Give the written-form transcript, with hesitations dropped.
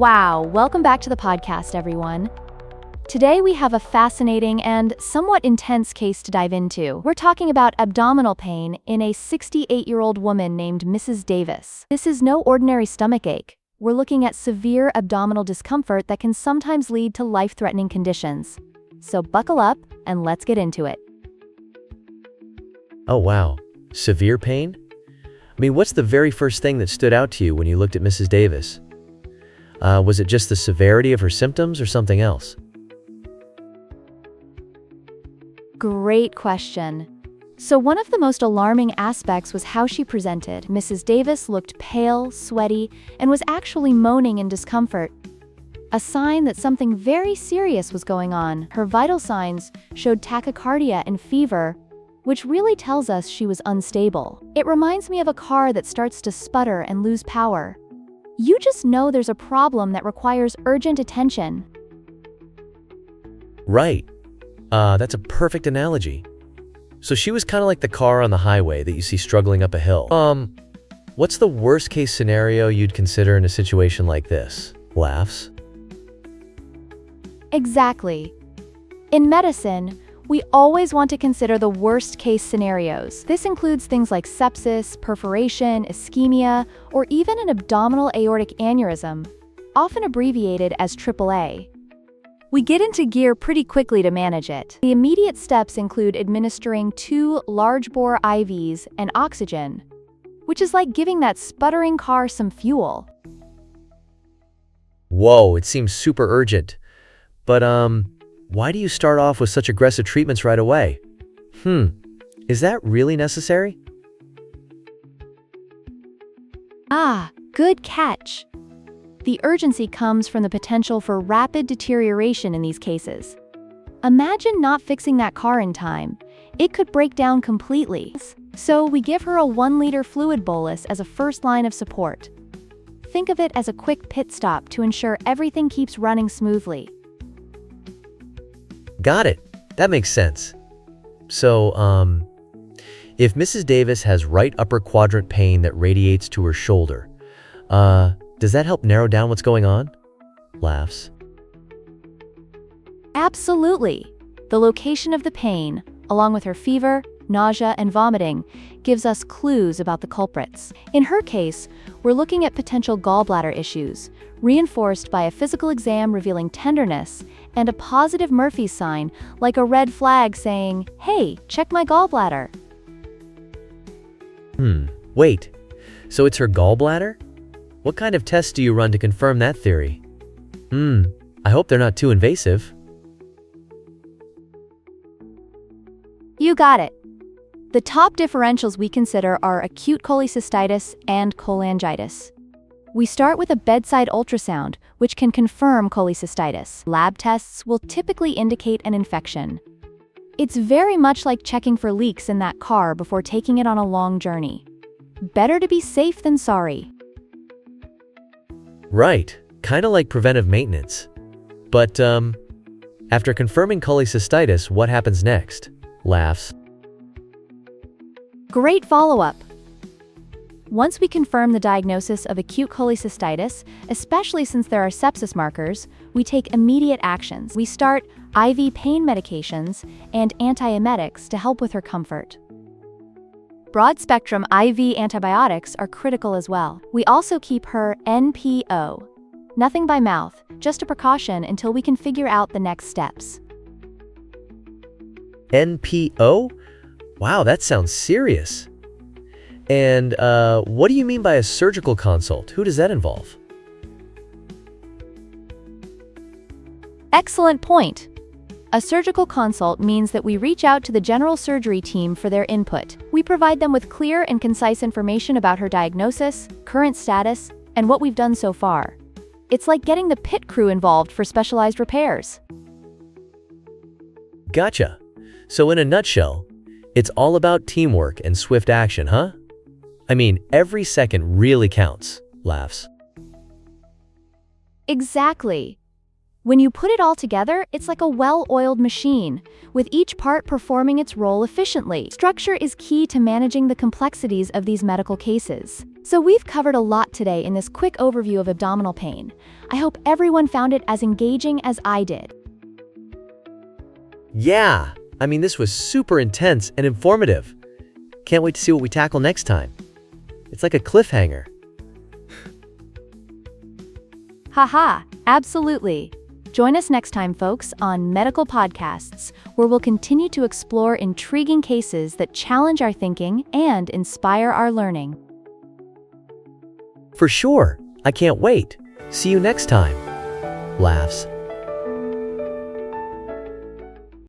Wow, welcome back to the podcast, everyone. Today we have a fascinating and somewhat intense case to dive into. We're talking about abdominal pain in a 68-year-old woman named Mrs. Davis. This is no ordinary stomach ache. We're looking at severe abdominal discomfort that can sometimes lead to life-threatening conditions. So buckle up and let's get into it. Oh wow, severe pain? What's the very first thing that stood out to you when you looked at Mrs. Davis? Was it just the severity of her symptoms or something else? Great question. So one of the most alarming aspects was how she presented. Mrs. Davis looked pale, sweaty, and was actually moaning in discomfort. A sign that something very serious was going on. Her vital signs showed tachycardia and fever, which really tells us she was unstable. It reminds me of a car that starts to sputter and lose power. You just know there's a problem that requires urgent attention. Right. That's a perfect analogy. So she was kind of like the car on the highway that you see struggling up a hill. What's the worst case scenario you'd consider in a situation like this? Laughs? Exactly. In medicine, we always want to consider the worst-case scenarios. This includes things like sepsis, perforation, ischemia, or even an abdominal aortic aneurysm, often abbreviated as AAA. We get into gear pretty quickly to manage it. The immediate steps include administering 2 large-bore IVs and oxygen, which is like giving that sputtering car some fuel. Whoa, it seems super urgent. But, why do you start off with such aggressive treatments right away? Is that really necessary? Good catch. The urgency comes from the potential for rapid deterioration in these cases. Imagine not fixing that car in time. It could break down completely. So we give her a 1-liter fluid bolus as a first line of support. Think of it as a quick pit stop to ensure everything keeps running smoothly. Got it. That makes sense. So, if Mrs. Davis has right upper quadrant pain that radiates to her shoulder, does that help narrow down what's going on? Laughs. Absolutely. The location of the pain, along with her fever, nausea, and vomiting, gives us clues about the culprits. In her case, we're looking at potential gallbladder issues, reinforced by a physical exam revealing tenderness and a positive Murphy's sign, like a red flag saying, "Hey, check my gallbladder." Wait. So it's her gallbladder? What kind of tests do you run to confirm that theory? I hope they're not too invasive. You got it. The top differentials we consider are acute cholecystitis and cholangitis. We start with a bedside ultrasound, which can confirm cholecystitis. Lab tests will typically indicate an infection. It's very much like checking for leaks in that car before taking it on a long journey. Better to be safe than sorry. Right. Kind of like preventive maintenance. But, after confirming cholecystitis, what happens next? Laughs. Great follow-up. Once we confirm the diagnosis of acute cholecystitis, especially since there are sepsis markers, we take immediate actions. We start IV pain medications and antiemetics to help with her comfort. Broad-spectrum IV antibiotics are critical as well. We also keep her NPO. Nothing by mouth, just a precaution until we can figure out the next steps. NPO? Wow, that sounds serious. And, what do you mean by a surgical consult? Who does that involve? Excellent point. A surgical consult means that we reach out to the general surgery team for their input. We provide them with clear and concise information about her diagnosis, current status, and what we've done so far. It's like getting the pit crew involved for specialized repairs. Gotcha. So in a nutshell, it's all about teamwork and swift action, huh? Every second really counts. Laughs. Exactly. When you put it all together, it's like a well-oiled machine, with each part performing its role efficiently. Structure is key to managing the complexities of these medical cases. So we've covered a lot today in this quick overview of abdominal pain. I hope everyone found it as engaging as I did. Yeah, this was super intense and informative. Can't wait to see what we tackle next time. It's like a cliffhanger. Haha, absolutely. Join us next time, folks, on Medical Podcasts, where we'll continue to explore intriguing cases that challenge our thinking and inspire our learning. For sure. I can't wait. See you next time. Laughs.